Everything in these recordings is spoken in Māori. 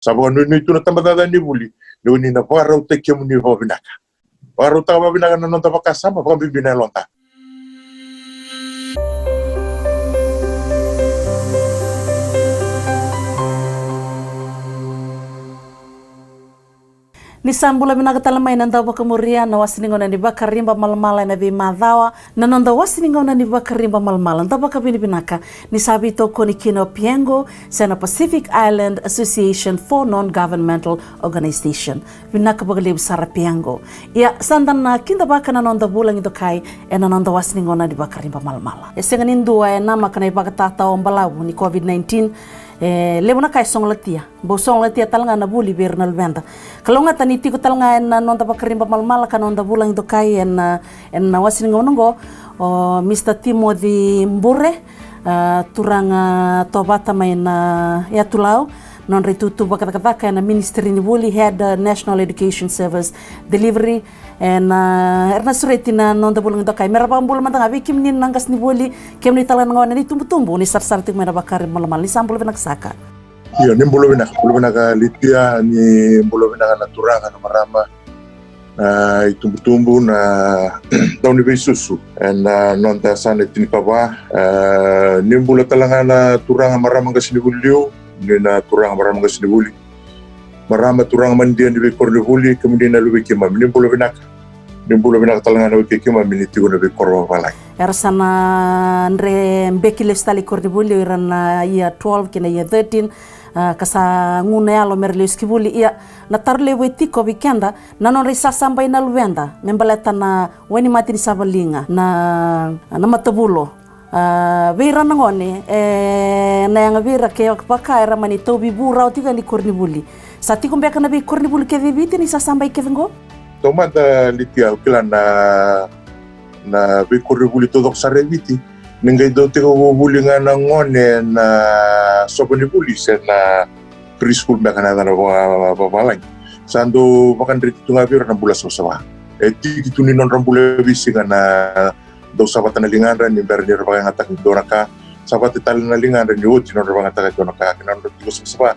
Sababu ni tuna tambada ni buli ni na para uteke muni babinaka. Para utaka babinaka na nonta pakasama pa bibina lonta. Ni sambula minagatalama inanda bakamuria na wasiningo na nibakarimba malmala na bimadawa na nanda wasiningo na nibakarimba malmala nda bakabinibinaka ni sabito koni kino Piengo Sena Pacific Island Association for Non-Governmental Organization binaka bagalib sara Piengo ya sandan na kinda baka na nanda bulang ito kai na nanda wasiningo na nibakarimba malmala esenganindu ay na makana ibakatata ombalabu ni COVID-19 lebo na kay song latia bo song latia talanga na buli ber na lwenda kalonga taniti ko talanga na nonda pakarimba malmala kanonda bulang do kay en wasin ngonongo Mr. Timothy Mbure turanga tobata may na yatulaw non ritutu bakata kay na ministry ni buli head National Education Service Delivery en erna sureti na nonda bulang do kay merabang bul mantang abi kimnin nangkas ni buli kemni talan ngawan ni tumbu-tumbu ni sar-sartik may nabakar malamal ni sampul pinagsaka. Iyo ni bulo binaka litia ni bulo binaka naturanga na marama itumbu-tumbu na daw ni bisusu en nonda sana tinikawa ni bulo talanga na turanga marama kasi ni bulio ni na turanga marama kasi ni buli marama turanga mandian di bekor ni buli kemudian na lubi kima ni bulo binaka talanga na lubi kima miniti ko na bekor walay ersana andre mbeki lestali kordibuli irana ia 12 kina ia 13 kasa nguna yalo merleski buli ia natarle weti ko weekenda nanon risa sampai na luenda membaleta na weni mati ni sabalinga na matabulo vira nangone na yang vira ke paka era mani tobi burau tiga ni kornibuli sati kumbeka na bi kornibuli ke viviti ni sasambai ke vengo tomada litia kila na bikuribuli todo sareviti ningai do teko buli ngana ngone na soboni buli na preschool makana na babalang sando makan riti tunga biro na bula sosawa tiki tuni non rambule bisi na do sabata na linganra ni berni rabang atak doraka sabata tal na linganra ni oti non rabang atak doraka kanan riti sosawa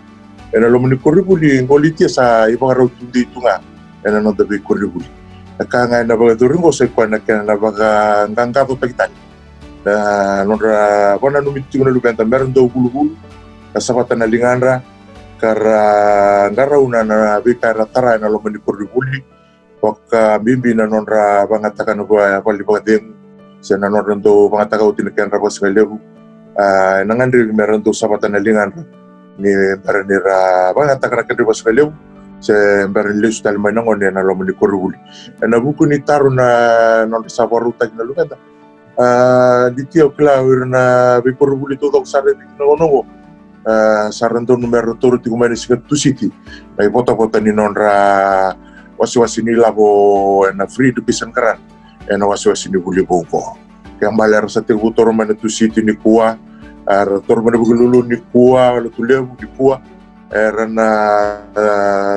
ena lo muni kuribuli ngolitia sa ibang tundi tunga ena no da bikuribuli nakanga na baga duringo sa kwa na baga ngangkato tagitani na nonra wana numiti ko na lubenta meron daw gulu-gulu kasabatan na linganra kara ngara una na bikara tara na lomani kuribuli waka bimbi na nonra bangatakan ko pali bagadeng sa na nonra do bangataka utinakan ra sa lebu nangandri meron daw sabatan na linganra ni baranira bangataka ra kadri sa lebu se barin lesu tal manangon na lomani kuribuli na buku ni taro na non sabaruta na luganda ditio klawir na bikuribuli todo sare no sarando numero toro ti kumani sikatu city na bota ni nonra wasi ni labo na free to pisan karan na wasi ni buli bongko kambalar sa ti toro man tu city ni kuwa toro man bugululu ni kuwa lo tulebu ni kuwa na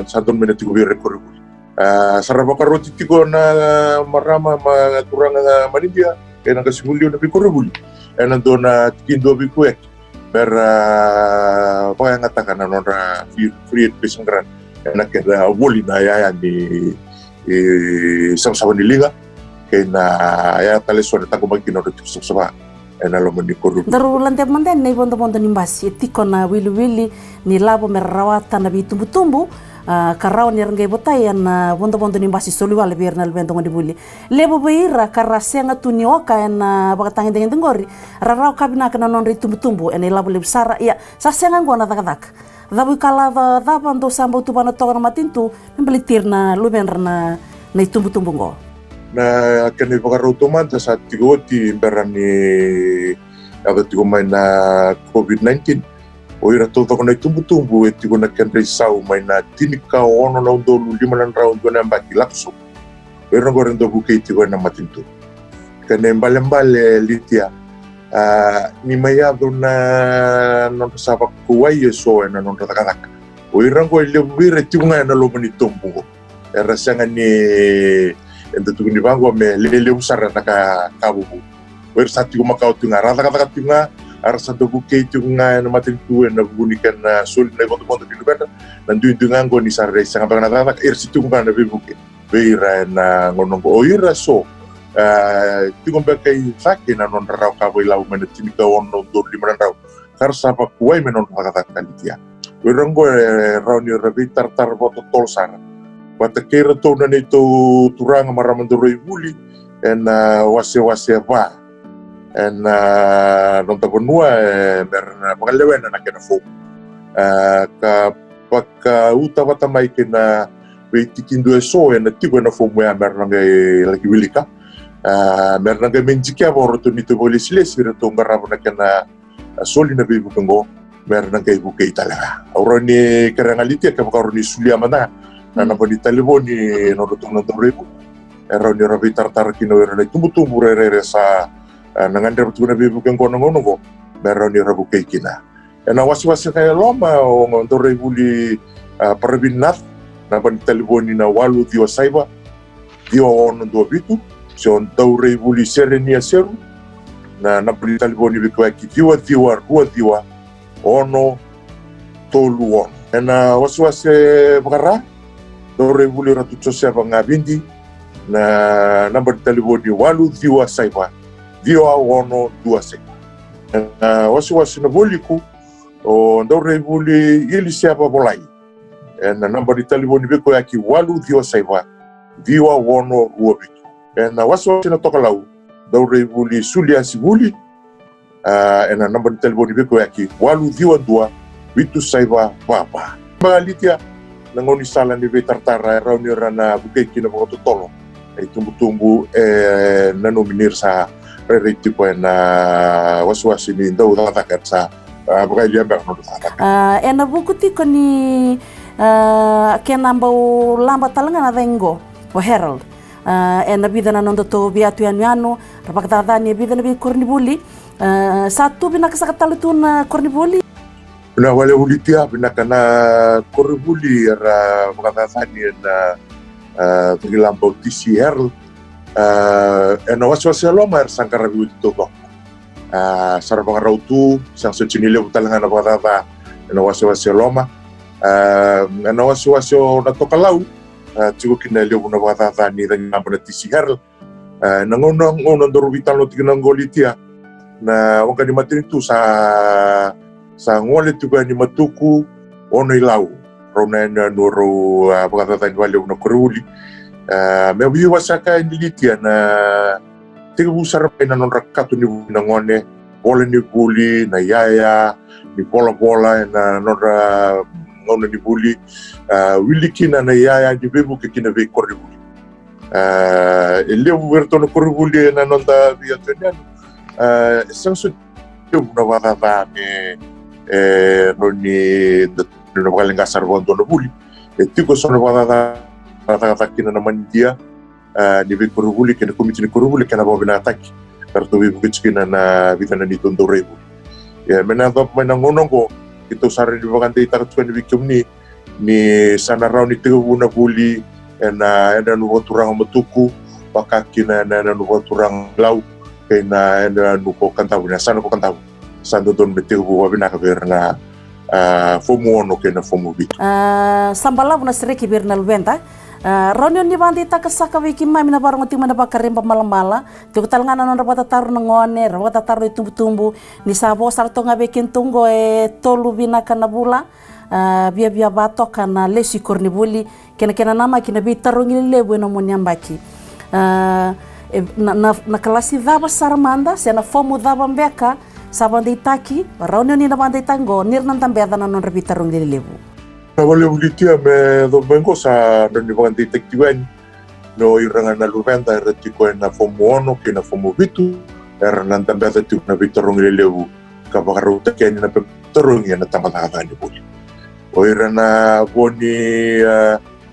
sandon meniti ko bikuribuli saraba karoti ti ko na marama maturang manibia kaya nakasimulyo na bikuribuli nando na tikindo bikuek per paya ngatakan na nonra free pisangran na kaya woli na yaya ni sama-sama nilinga kaya na ya taleso na tago magkinoro sa na lo mani kuribuli daru lantep manten na ibonda-bonda nimbasi tiko na wili-wili ni labo merawatan na bitumbu-tumbu karau ni rangai botai na bonda-bonda nimbasi soliwa lebih na lebentong di buli lebo beira karasenga tunioka na bakatangin dengan tenggori rarau kabina kana non ritumbu-tumbu ene labo lebih sara ya sasenga ngona tak dabu kala da bando sambo tu bana tokon matintu membelitir na luben na itumbu-tumbu ngo na kani pakarutuman sa tigoti berani ada tigo main na COVID-19 oira todo ko na tumbu-tumbu tigo na kanri sau main na tinika ono na undolu 5 round na mbaki lakso pero gorendo buke tigo na matintu kani mbale litia ni mayado na non sabak kuwai so na non takadak oira ko le bire tigo na lo manitumbu era sanga ni endo tu ni bango me lele usara na kabubu wer sati ko makau tunga rata kata tunga arsa do buke tunga na matin tu na bunikan na sul na bondo di lubenda nanduinduingango ni sarre sanga bangna tata ersitu ngana bebuke beira na ngonongo oira so tingombe kai sake na non rau ka boilau mena timika ono do limran rau kar sapa kuai menon kata kalitia werongo rauni rabi tartar boto tol sana bata kera to na nito turanga maramandoro ibuli en wase ba en non ta bonua merna pagalewen na kena fo ka paka uta wata mai kena tikindu so na tigo na fo moya merna lagi wilika merna menjikia boroto nito bolis lesir to ngarabo na kena soli na bibu kengo merna ibu ke itala auroni kerangalitia ka karoni sulia mana na boni taliboni no rutong na dorebo eroni rabi tartar kino erona tumbu rere sa nangandar betu na bibu kengo ngono go meroni rabu ke kina ena wasi kaya loma o dorebo li parabinat na boni taliboni na walu dio saiba dio ono do bitu so dorebo li serenia seru na boni taliboni biko ki diwa rua ono tolu ono ena wasi bakara dorebo li ratu chose bangabindi na boni taliboni walu diwa saiba dio ono dua saiba wasi na boliku o dorebo li ili siapa bolai ena boni taliboni biko ki walu diwa saiba dio ono rua bitu ena wasi na tokalau dorebo li sulia sibuli ena namba ni telefoni beko yaki walu diwa dua bitu saiba papa balitia nangoni sala ni betartara rauni rana bukeki na boto tolo tumbu na nominir sa reriti ko na waswasi ni ndau tatakat sa bukai liamba no tatakat ena bukuti ko ni kenamba lamba talanga na dengo o Herald ena vida na nondo to biatu yanu rapakatadani vida na bi kornibuli satu binakasakatalitu na kornibuli na wale ulitia binakana kornibuli ra pakatadani na tigilang bautisi Herald ena waswasi loma sangkara bi to go sarabang rautu sang sechinile utalanga na pakatata ena waswasi loma ena waswasi na tokalau tigo kina leo na watata ni dan na tisigar na ngono ndoro vitalo tignan golitia na wanga ni matinitu sa ngole tuga ni matuku ono ilau rona na noro watata ni wale na koruli me wi wasaka ni litia na tigo busar pa na non rakatu ni na ngone bola ni buli na yaya ni bola na nora ngono ni buli wilikina na yaya di bebu ke kina be koribuli lebu verto no koribuli na nonda via tenian sansu na wata me noni no valenga sarbondo no buli tiko sono wata kina na mandia di be koribuli ke komiti ni koribuli kana bobina ataki kartu bebu ke kina na vitana ni tondo rebu ya menado menangonongo itu sari di bagante itaratuan di bikum ni sana raw ni tigo na buli ena nubo turang matuku pakakina na nubo turang lau kena nubo kantabu na sana ko kantabu sando don betigo wabina ka berna fomu ono kena fomu bit sambala na sereki bernal benta Ronion ni bandi ta kasaka wiki mai mina barang ting mana bakarimba malamala tu talngana non rabata taru ngone rabata taru tumbu ni sabo sarto ngabe kintungo tolu bina kana bula bia bato kana lesi kornibuli kena nama kina bi tarungi lebu no monyambaki na klasi daba sarmanda sena fomu daba mbeka sabandi taki Ronion ni bandi tango nirnan tambeda non rabita tarungi lebu wale ulitia me domingo sa nani bagante tektiwan no iranga na luventa retiko na fomu ono ke na fomu bitu ernan tambeta tu na bitorong lelewu ka bakaru tekeni na bitorong na tamata ni boli o irana boni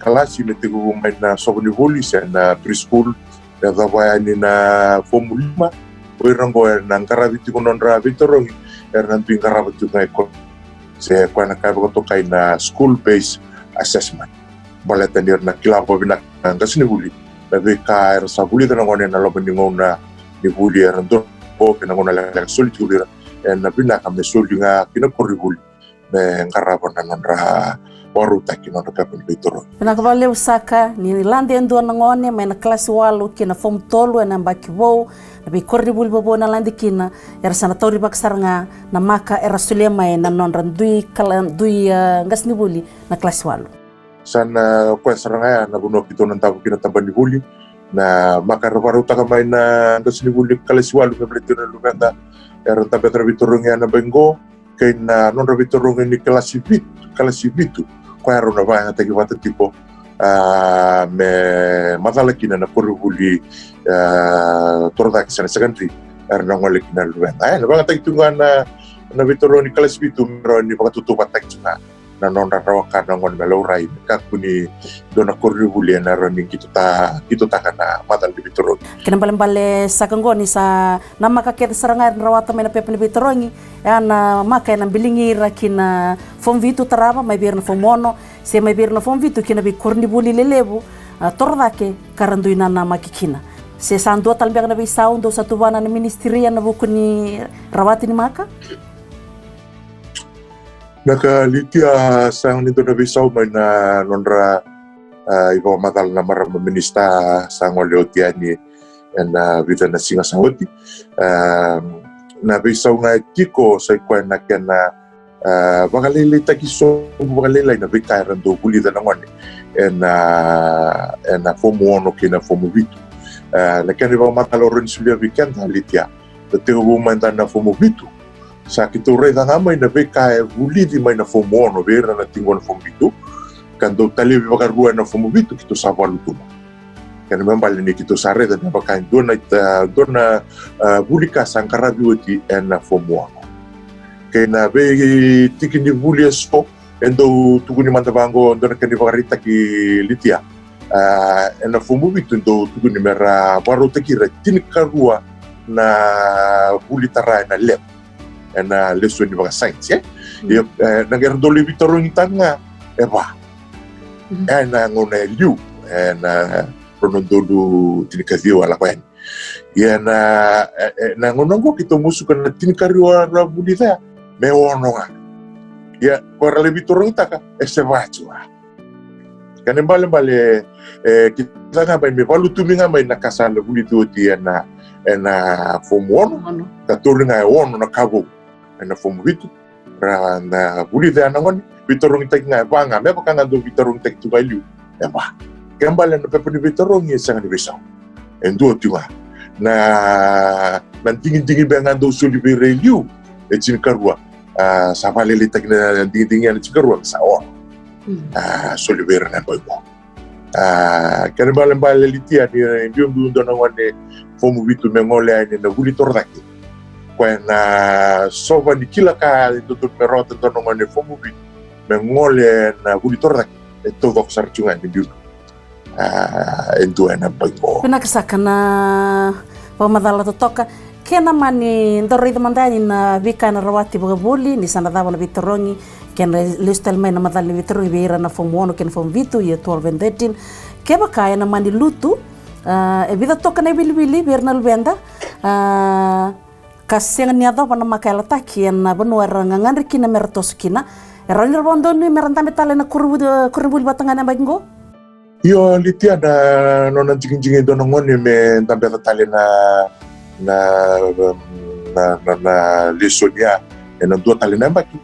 kalasi ni tigu mai na sobni boli sa na preschool na dawaya ni na fomu 5 o irango na ngarabi tigu non ra bitorong ernan tu ngarabi tu ngai ko se kwa na kaya to kay na school-based assessment. Balatanir na kilapa binak kasi ni buli. Nabi kaya sa buli ka nangone na laban ningaw na ni buli doon po kinangon na lang sulit kulira. Na binak kami sulit nga kinakuri buli. Na ngarapan na nandra warutaki nona kapin bitoro. Pinakavale usaka ni lande ndo nangone maina klasi walu kina form tolu ena mbaki wou na bi korri buli bobo na lande kina era sanatori baksaranga na maka era sulema na nonra dui ngasni buli na klasi walu. Sana kwa saranga na buno kito nang tabu kina tabani buli na maka warutaka mai na ngasni buli klasi walu mebletir na luganda era tabetra bitoro na bengo kay na nonra bitoro ni klasi bitu kwa rona vai hata kiwata tipo me madala kina na korubuli torda kisana secondary erna ngole kina luenda na banga taitunga na vitoroni kelas bitu meroni pakatutupa takcuna na nonra rawaka na ngon melaurai kakuni dona korubuli na roni kita kana madal di vitoroni kena bale sakangoni sa nama kakek serangan rawata mena pepe vitoroni ana maka na bilingi rakina fom vitu tarama mai birna fomono se mai birna fom vitu kina bi korni buli lelebu tordake karanduina na makikina se sando talbiang na bi saundo sa tubana na ministeria na bukuni rawati ni maka nakalitia sang nito na bisau mai na nonra iba matal na marama minista sang oleotiani na vida na singa sangoti na bisau nga tiko sa kwa na kena bagalele takiso bagalele na bika rando buli da ngone na fomo ono kina fomo bitu na kena ba matalo ron sulia weekend halitia te go manda na fomo bitu sa kito re da mai na bika buli di mai na fomo ono vera na tingon fomo bitu kando tali bagarua na fomo bitu kito sa valutu kena membali ni kito sare da baka dona bulika sankara bioti na fomo ono kena be tikini buli so endo tuguni mandabango ndo keni bagarita ki litia na fomo bitu ndo tuguni mera baro tekira tinikarua na buli tara na lep na leso ni baga science na gerdo le bitoro ni tanga eba na ngone liu na pronondolu tinikazio ala kwen na ngonongo kito musukan na tinikario ra bulita me ononga kora le bitoro itaka esebachua kanembale kita ngapain me balu tuminga mai na kasala bulito ti na fomo katuringa ono na kabo na fomo bitu ra na bulita na ngoni bitorong tek nga banga me pakanga do bitorong tek tu value ba kembali na pepe bitorong ye sang ni besau endo tiwa na tingin bengan do suli be reliu e chin karua sa valele tek na tingin na chikarua sa on suli be na boy kembali litia ni biom do na ngone fomu bitu mengole ni na bulitor daki na soba ni kila ka do perota do ngone fomu bitu mengole na bulitor daki to dok sarchungan ni biu endo na boy pinakasaka na pamadala totoka kena mani ndorida mandani na vika na rawati bagabuli ni sana dawa na vitorongi kena listel mai na madali vitorongi beira na fomu ono kena fomu vitu ye 12 and 13 keba kaya na mani lutu e vida toka na bilibili berna lubenda kasengan ni adaw na makaila taki na banua rangangan kina meratos kina erani rondo ni merantame tale na kurubul batangan na bagingo yo litia na nona jingin do ngone me tambe tale na lesonia na dua tale na baki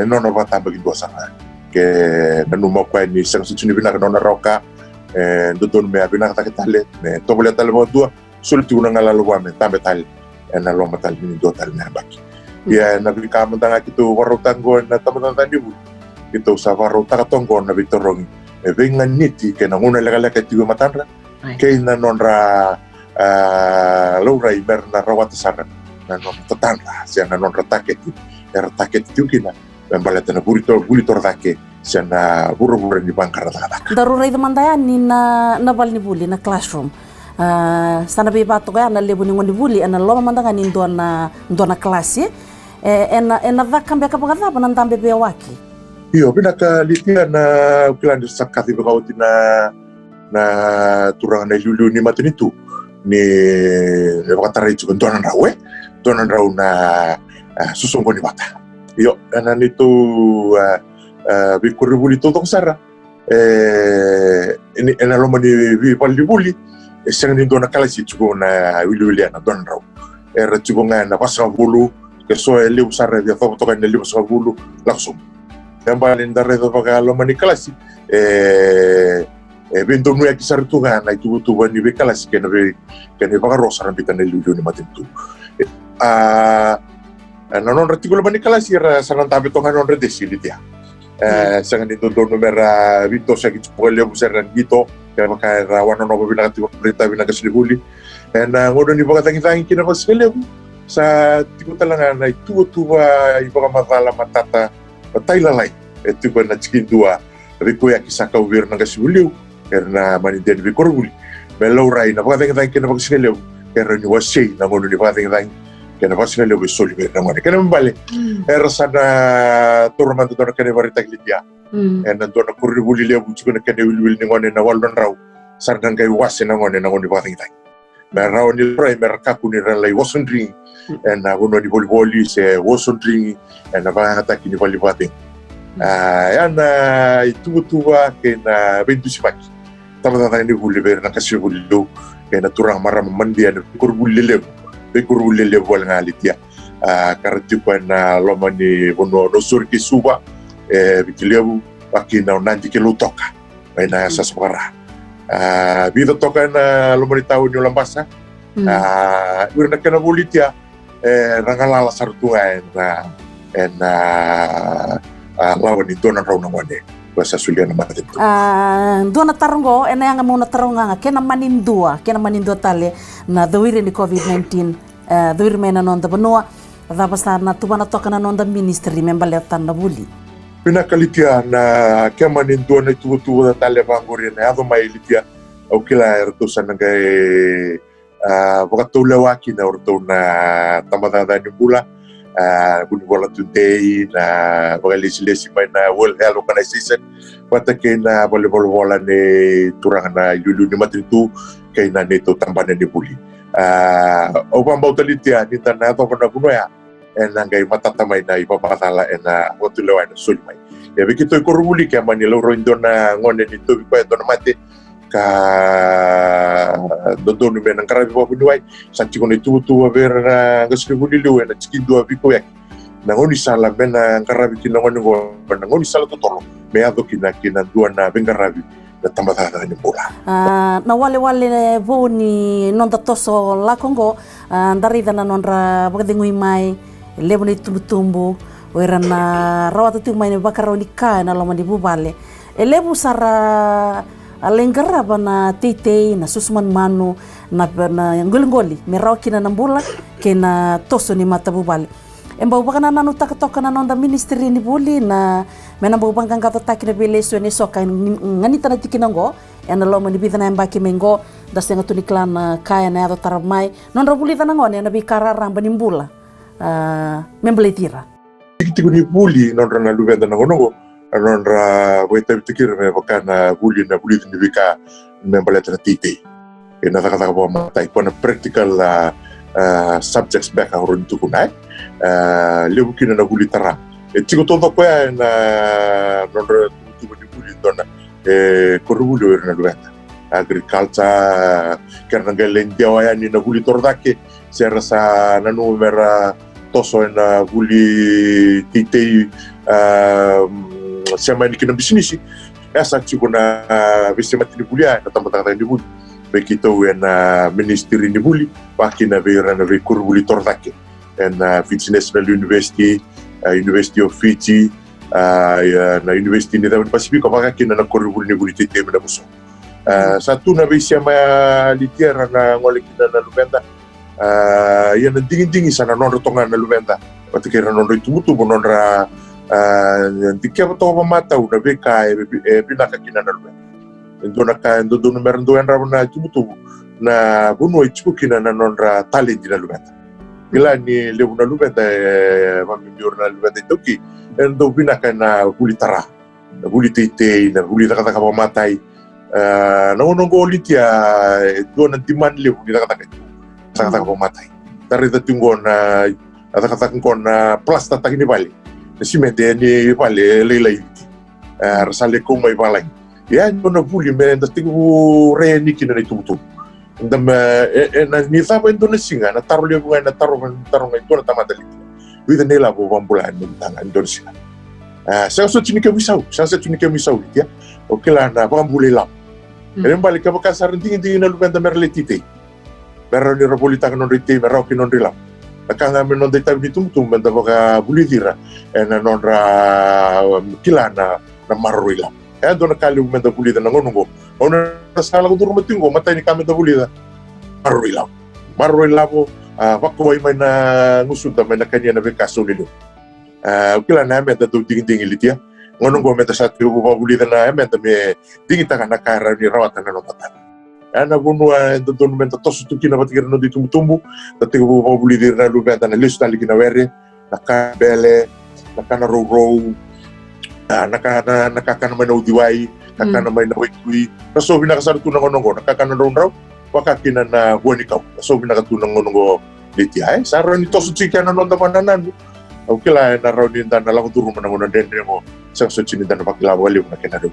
nona bata bagi dua sana ke na numa kwa ni sang sini bina nona roka do don me abina ta tale me to bole tale mo dua sulti una ngala lo me tambe tale na lo matal ni dua tale na baki ya na bika mantanga kitu warotango na tamatan tandi bu kitu sa warotaka tongo na bitorong vengan niti ke na nguna lega tigo matanra ke na nonra laura iberna rawat sana na non tatanra sia na nonra taketi era taketi tukina membaleta na bulitor take sia na buru-buru di bangkar tak darurai demandaya ni na bal ni buli na classroom sana be bato ga na lebu ni ngondi buli ana loma mandanga ni ndona klasi ena vakambe kapagada banandambe be waki iyo binaka litia na ukilan sakati bakauti na turang na lulu ni matinitu ni bakatara itu donan raw na susungko ni bata iyo na nito vikuribuli totong sara ena loma ni vi palibuli sanga ni dona kala si chugo na wili na don raw era chugo nga na pasang bulu ke so ele usara dia to to kan ele pasang bulu langsung kembali ndare to paga loma ni kala si bendo nu yakisar tu nga na tu ni be kala si ken paga rosa na bitan ele ni matintu non retigulo mani kala si era sanan tabe to non redesili dia sangan itu numera vito sa kitpole buseran dito kaya maka wano no binakati berita binakasibuli na ngodo ni baka tangi kina pasele sa tikuta lang na itu tuwa ibaka matala matata patailalay itu ba na chikindua rikuya kisaka uwir ng kasibuli karena maniden bikoruli belaurai na baka tangi kina pasele kaya ni wasay na ngodo ni baka tangi kena pasina lebo soliber na ngone kena mbale era sana turman to kena barita glidia en to na kuribuli lebo chukuna kena wilwil ni ngone na waldon raw sardan kay wase na ngone bating tay raw ni ray merka kuni relay wasn't drink en na gono di volleyball se wasn't drink en na ba ataki ni volleyball bating itu tuwa kena bentu sipaki tama ni vuliber na kasibuli do kena turang maram mandia kuribuli lebo bekurule level ngalitia karatu na loma ni bono no surki suba bikilebu wakina nanti ke lutoka na sa separa bida toka na loma ni tahu ni lambasa urna kana bulitia rangalala sartunga na lawan ni dona rauna ngone basa suliana mate dona tarongo ena yang mo na taronga kena manindua tale na doire ni covid-19 doire mena nonda banoa da basta na tubana toka na nonda ministry membale tanna buli pinakalitia na kemanindua na tutu da tale bangori na ado mai litia o kila erto sanangai wakatula waki na orto na tamada ni bula Bunbola today na pagalisilesi may na World Health Organization patake na bola ni turang na yulu ni matritu kay na nito tambanan ni buli o pambau talitia ni tanah to na bunoya nangay matatamay na ipapakatala na watulawan na sulmay ya bikito ikurubuli kaya manila roindo na ngone nito bipa ito na mate ka dodo ni menang karabi pa bunuay sa chiko ni tuwa vera na gasribuli luwe na chikindo abiko yak nangoni sala mena karabi kinangoni go nangoni sala totolo meado kinandua na bengarabi na tamatata ni bola na wale vo ni nonda toso la Kongo ndarida na nondra bagdingui mai levo ni tumbu wera na rawata tu mai bakaro ni ka na loma di bubale levo sara alengara bana titei na susman manu na ngolngoli merau kina nambula kena toso ni mata bubali emba ubakana nanu takatoka na nonda ministry ni buli na mena bubangka ngato takina beleso ni soka ngani tana tikinango ena loma ni bidana embaki mengo dasenga tuniklan kaya na ato taramai nonda buli tanango na bikara ramba ni mbula membletira tiku ni buli nonda na lubenda na ngono nonra weta pikir me bakana buli ni bika membaletra titi ina kata ba matai pona practical subjects back around to kunai lebukin na buli tara tigo todo ko na nonra tu ni buli dona korubuli na lueta agriculture karena galen jawaya ni na buli tordake serasa nanu mera toso na buli titi sama ni kena bisnis asa chiko na bisema tini bulia na tamata ni buli bekito na ministry ni buli pakina vera na vekur buli tordake na Fiji National University of Fiji na University ni David Pacific maka kina na korubuli ni buli tete na muso satu na bisema litiera na ngole kina na lubenda yan dingin sana non tonga na lubenda patikira non tubutu bononra dikia to mata una beka binaka kinana lube ndona ka ndo numero ndo enra na tubutu na bunu ichiku kinana nonra talent na lube ila ni lebuna lube mami biorna lube toki ndo binaka na bulitara na bulitete na bulitaka ka matai na onongo litia dona demand lebu ni kata ka matai tarita tungona kata kona plasta takini bali si mete ni pale lelai rasale ko may balay ya no na vuli me nda tigo re ni kina ni tutu ndam na ni saba Indonesia na taro le na taro ngai to na tamata li with ne la bo bambulan ni tanga Indonesia sa so tini ke misau ya o kila na bambule la balik ka kasar tingin na lubenda merletite merro ni rapolita non rite merro ki non rila kanga me non deta ni tum benda boka bulidira na non ra kila na marruila dona kali menda bulida na ngongo ona sala ko durma tingo matay ni kami da bulida marruila bo wako may na ngusud may na kanya na bekaso nilo kila na menda do ding ilitia ngonongo meta sa tigo ba bulida na meta me dingita kana kara ni rawatan na notatan ana bunua don menta tosu tukina batikira no ditumbu tatigo ba bulida na lubenta na lista ligina were na kabele na kana ro nakakana may na udiwai nakakana may na wikwi so binakasar tu ngonongo nakakana raw wakakina na buanikaw so binakatunang ngonongo litia saro ni tosu tikana no ndamananan kila na raw ni ndana lang turu manangonan dendre mo sa suci ni ndana bakila wali na kenado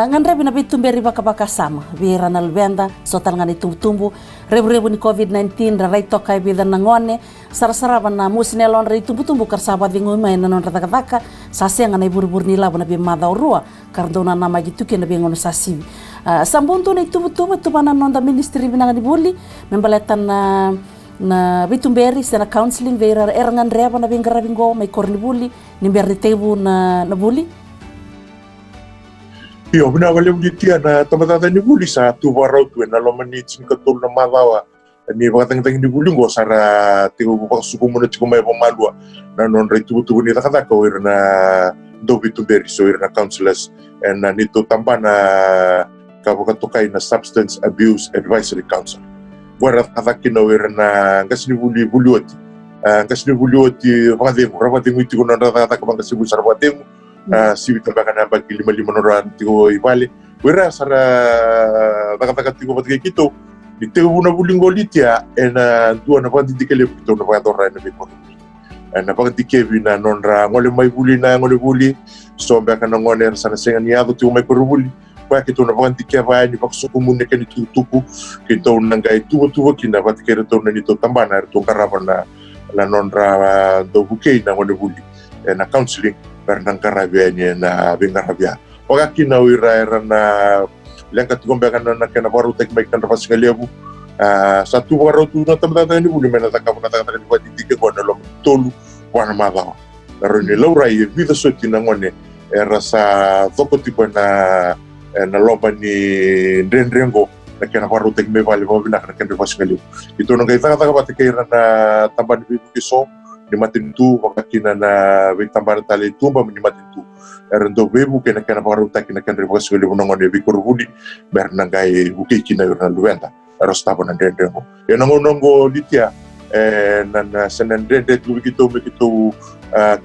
ngandre bina bitumberi baka sama bira na lubenda sotal ngani tumbu rebu ni COVID-19 rai tokai bida nangone sara-sara na musinelon rai tumbu karsaba dingo mai na non rata sase ngani buru ni labu na bi mada urua kardona nama gitu ke na bi ngono sasibi sambuntu ni tumbu tu bana non da ministry bina ngani buli membaletan na bitumberi sana counseling vera erangan reba na bingara bingo mai korni buli ni berri tebu na buli Yo bina wale ulitia na tamatata ni buli sa tu warau tu na lomani cingkatul na mawawa ni bakatang ni buli ngo sara tigo bupak suku muna tigo mai pomalua na non rai tu ni takata ko na do bitumberi so na counselors and na nito tamba na kabukatukai na substance abuse advisory council buat atakin na ngasni buli bulioti rapatengu itu kono rata ka bangka sibu sarwatengu sibi tambaka na bagi 5 noran tigo ibale wera sara taka tigo patike kito itu una bulingo litia ena dua na pandi dikele kito na patora na biko na pandi kevina nonra ngole mai buli so mbaka na ngone sana senga ni ado tigo mai korubuli pa kito na pandi keva ni pakso kumune kani tutupu kito nangai tuwa kina patike to na nito tambana to karabana la nonra do bukei na ngone buli na counseling bernang karabia na bengarabia wakaki na wira na lengka tukombe kana na kana baru tek mai kana pas kaliabu satu baru tu na tamata ni buli mena taka ni wadi dike kona lo tolu wana mava roni laura ye vida soti na ngone rasa toko tipo na lomba ni ndrengo na kana baru tek mai vale mo bina kana pas kaliabu itu nang kaita taka patike na tamban bibu kiso ni matintu wakakina na vitambar tali tumba ni matintu erendo bebu kena baru takina kana pas kaliabu ngone bikurubuli bernangai bukikina na luenda rostapa na ndrengo nongo litia na senendende tu begitu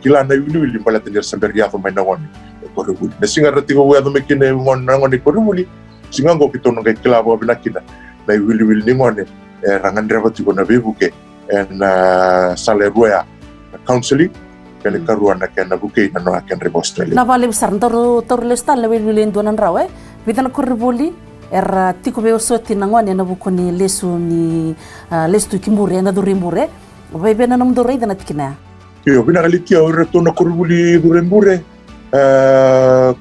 kila na yuli pala tenir samberia to maina woni korubuli na singa ratigo wa to mekine ngoni korubuli singa ngo kito no kila bo binakina na yuli ni ngone rangan dreva tu na bebuke na saleroya counseling kali karuan na kana buke na no akan rebo Australia na vale besar tor lestan le yuli ndonan rawe bitan korubuli era tiko be osoti na ngone na bukoni lesu ni lestu kimbure na durimbure bebe na nom dore na tikina yo binakalitia ora to na korubuli durimbure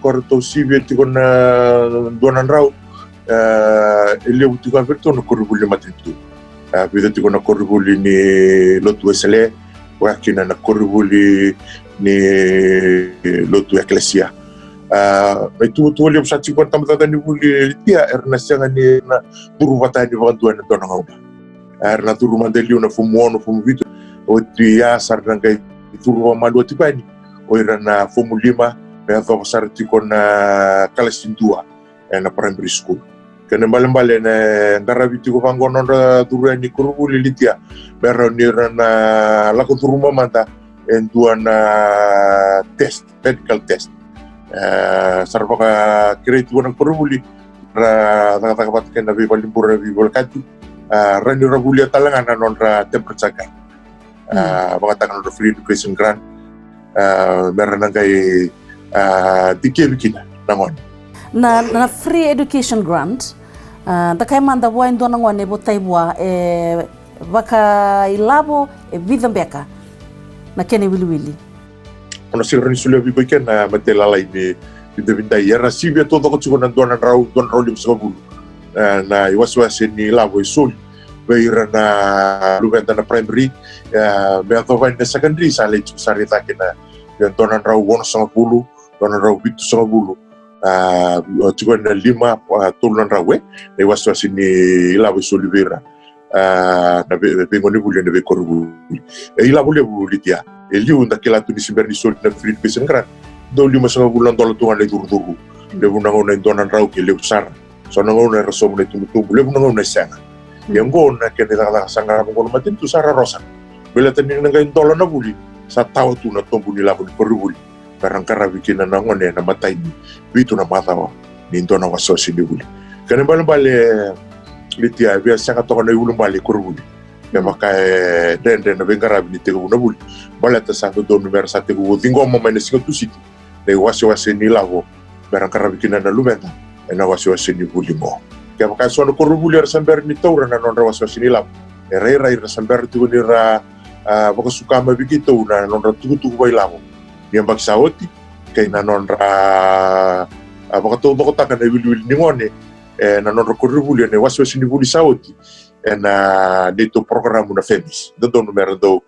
korto sibe tiko na donan raw ele utiko aperto na korubuli matintu bida tiko na korubuli ni lotu esele wakina na korubuli ni lotu eklesia itu oleh besar cikgu tamatan ni buli dia erna sianga ni na turu vata ni vantua na tona ngau erna turu mandeli na fumu vitu o dia sarna kai turu malu tipani o erna fumu 5 pe to besar tiko na kalesindua na primary school kene mbale na ngarabi tiko vangono na turu ni kurubuli litia berro ni na la turu mamanta endua na test medical test sarvaka kirei tu nang korubuli ra taka na bi balimpura bi volkati rani rabuli talangan non ra temperature baka tangan free education grant meron nang kay dikevikina nangone na free education grant takai manda bua indona ngone botai bua vaka ilabo vidambeka na kene wili ona sirani sulia vi koike na matela ini vinda era sivia todo ko tsiko na dona rau lim sabulu na iwaswase ni labo isul beira na luvenda na primary me atova na secondary sale sarita kina dona rau won sabulu dona rau bitu sabulu tsiko na lima tulan rawe na iwaswase ni labo isul vera na bengoni buli na be korubu ila buli bulitia eliu ndakela tu disimber ni sol na free education grant do lima sama bulan dola tuan le turu le bunango na donan rau ke le usara so nango na rasom le tu le bunango na sanga yang go na ke da sanga mo matin tu sara rosa bela tani na ngai dola na buli sa taw tu na tombu ni la buli korubu karangkara bikina na ngone na matai bitu na matawa ni dona waso si buli kana bale litia bia sanga to na yulu bale korubu me maka dende na vengara ni te una buli bala ta sa do numero sa te go dingo mo mene singo tu siti le wasi ni lago berang karabikina na lumenta na wasi ni buli mo ke maka so no korubuli ar samber ni toura na non wasi ni lago era samber tu ni ra baka sukama bigito na non ra tu bai lago ni mbak saoti ke na non ra baka to baka ta na wili ni ngone na non korubuli ne wasi ni buli saoti na dito program na femis do numero do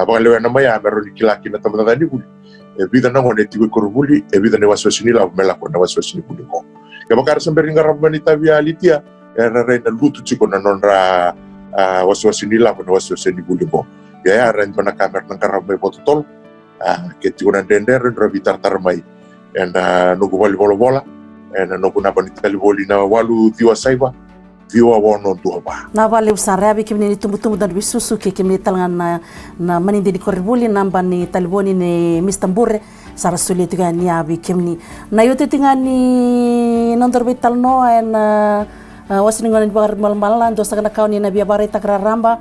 balewa na maya mero ni kilaki na tamata ni buli vida na ngone tigo korubuli vida ne waswasini la mela ko na waswasini buli ko ya bakar samber ngara manita via litia na rena lutu chiko na nonra waswasini la na waswasini buli ko ya ren pana kamer na karabe botol ke tigo na dender na vitar tarmai no go bali bola no kuna banita boli na walu diwa saiba viwa wono duaba na vale usara abi kimni ni tumbu dan bisusu ke kimni talangan na manindi di koribuli namba ni taliboni ni mistambure sara suli tiga ni abi kimni na yote tinga ni nondor bital no en wasini ngoni bar mal-malan dosa kana kauni na biya bare takra ramba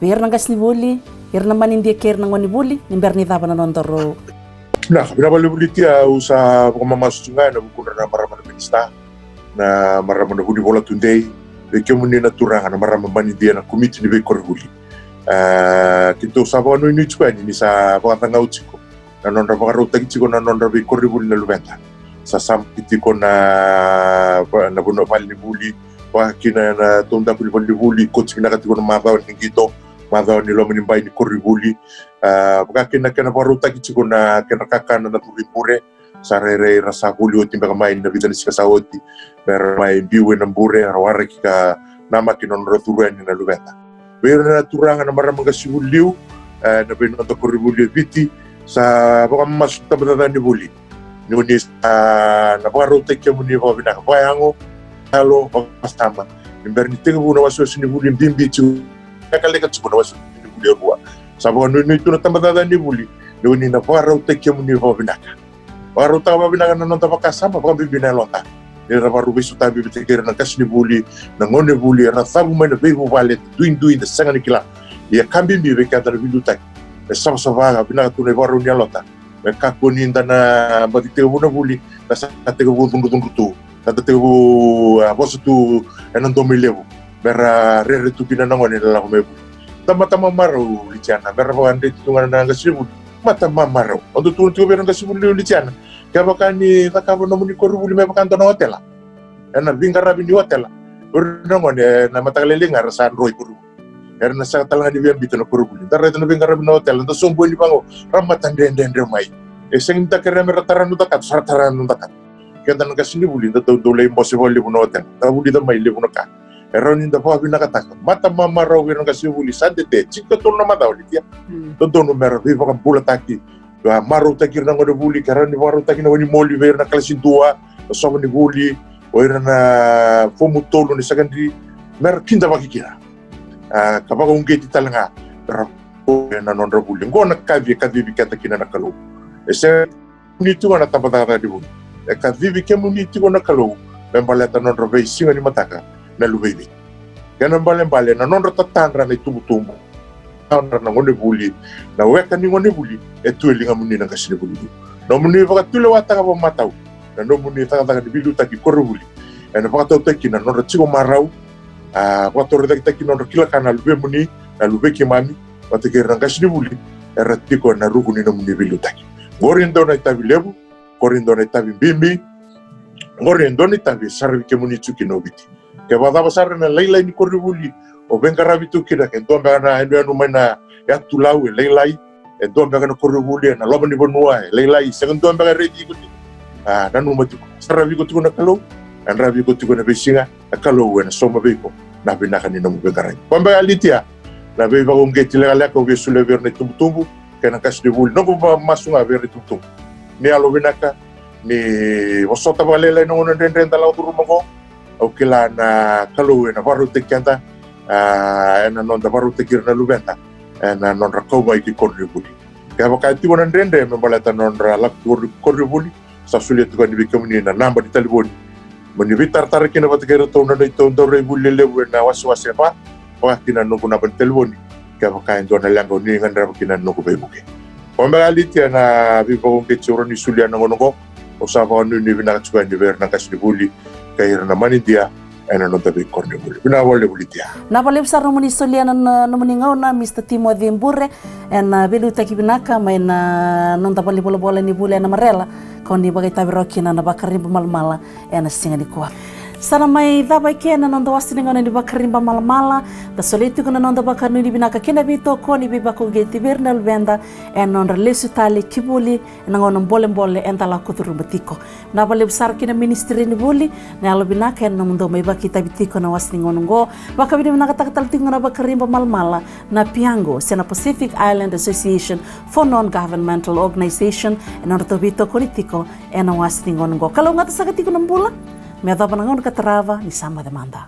biar nang kasni buli ir na manindi ker nang ngoni buli ni berni taba na nondor na bina bali buli tia usa ko mamasunga na bukuna na marama na minista na marama na buli bola tundei ke muni na turanga na marama mani dia na komiti ni be korhuli kito sabo no ni tswani ni sa batanga utiko na nonra bagarota kitiko na nonra be korhuli na lubenta sa sam kitiko na buno pali buli wa kina na tonda buli coach na katiko na mabao ni gito mabao ni lomani bai ni korhuli kina barota kitiko na kena kakana na turipure sarere rasa hulio timba main na vidani sika saoti per mai biwe na bure rawara kika nama kinon roturen na lubeta ber na turanga na maramang kasibuliu na beno to koribuli viti sa baka mas tabada ni buli ni na baro teke muni ba bina bayango halo pastama ber ni tege buna waso sini buli bimbi tu kale ka tsuna waso ni buli ruwa sa baka ni tu na tabada ni buli ni na baro teke muni ba bina baru tahu bina na nonton pakasama baka bibina lota era baru bisu tabi bitekera na kasni buli na ngone buli na sabu mena bebu vale duin da sangani kila ya kambi bi be kadar bidu tak sama sama bina tu ne baru ni lota me kakuni ndana badite buna buli na sa tege bu tundu tu tata tege bu bosu tu enan domilebu bera rere tu bina na ngone la mebu tama maru lichana bera bande tu ngana na kasni mata mamaro ondo tu bera kasni buli lichana kaya kani takabo na muni korubuli may pakanto na hotel na bingarabi ni hotel urno na matagalilingar sa Roy Kuru na sa talanga ni bito na korubuli dara na bingarabi na hotel na sumbo ni pango ramatan den mai sing takere merataran utakat sarataran utakat kaya na kasini buli na dole impossible libu na hotel tabuli da mai libu na ka eron inda po abi nakatak mata mamaraw ng kasini buli sadete chikto to na madaw litia tonto numero viva kan pulataki maru takir na ngode buli karani maru takir na wani moli ver na klasin tua so ni buli oira na fomu tolo ni secondary mer kinda bakikira kabaga ungeti talanga na nondra buli ngona kavi bikata kina na kalu ese ni tu na tabata di buli kavi kemu ni tu na kalu membaleta nondra ve singa ni mataka na lubebi kana bale na nondra tatandra na tumbu na ngone buli na weka ni ngone buli etu elinga muni na kasini buli no muni vakatule watanga va matau na no muni tanga ni bilu taki korubuli na vakatau taki na no ratigo marau vator taki no kila kana lube muni na lube kimami watake rangashi ni buli ratiko na rugu ni no muni bilu taki ngorindo na itabi lebu ngorindo na itabi bimbi ngorindo na itabi sarvi ke muni tuki no biti ke vadava sarna leila ni korubuli o bengara bitu kida ke ndomba na enu mana ya tulau leilai ndomba na korubuli na loba ni bonua leilai segundo ndomba reji kuti nanu matu sarabi ko tukuna kalo rabi ko tukuna besinga kalo wena soma beko na binaka ni no bengara komba alitia na be ba ngeti legal ko be sule verne tumtumbu kana kas de bul no ko masunga verne tumtumbu ni alo binaka ni wasota balela no no den la otro mongo o kila na kalo wena baru tekanta na non da baru tekirna lubenta na non rakoma iki korribuli ya wakati wana ndende membalata non la korribuli sa sulia tu kan dibikamuni na namba di taliboni meni vitar tarakina batakera to na ito ndore buli lewe na waswase pa wakati na nuko na telefoni ya wakati ndo na lango ni ngandra bakina nuko bebuke komba alitia na bibo ke choro ni sulia na ngono o sa va nu ni vina tsuka ni ver na kasibuli kaira na manindia ena no tabi kornebuli bina wole bulitia na pale besar no muni soliana no muni ngauna Mr. Timo Dhimbure ena bilu takibinaka mai na non tapali bola ni bule na marela koni bagai tabi rokina na bakarimba malmala ena singa ni kwa sana mai daba kena non dawasti ngona ni bakarimba malmala da soliti kuna non dabakar ni binaka kena bito koni biba ko geti bernal venda en non relesu tali kibuli na ngona bole entala kuturu batiko na pale besar kina ministry ni buli na alo binaka en non mai bakita bitiko na wasti ngona ngo bakabini binaka takatal tingona bakarimba malmala na Piango Sena Pacific Island Association for Non-Governmental Organization en non bito politiko en wasti ngona ngo kalau ngata sakatiko ng bula me adapa nangon katrava ni sama demanda.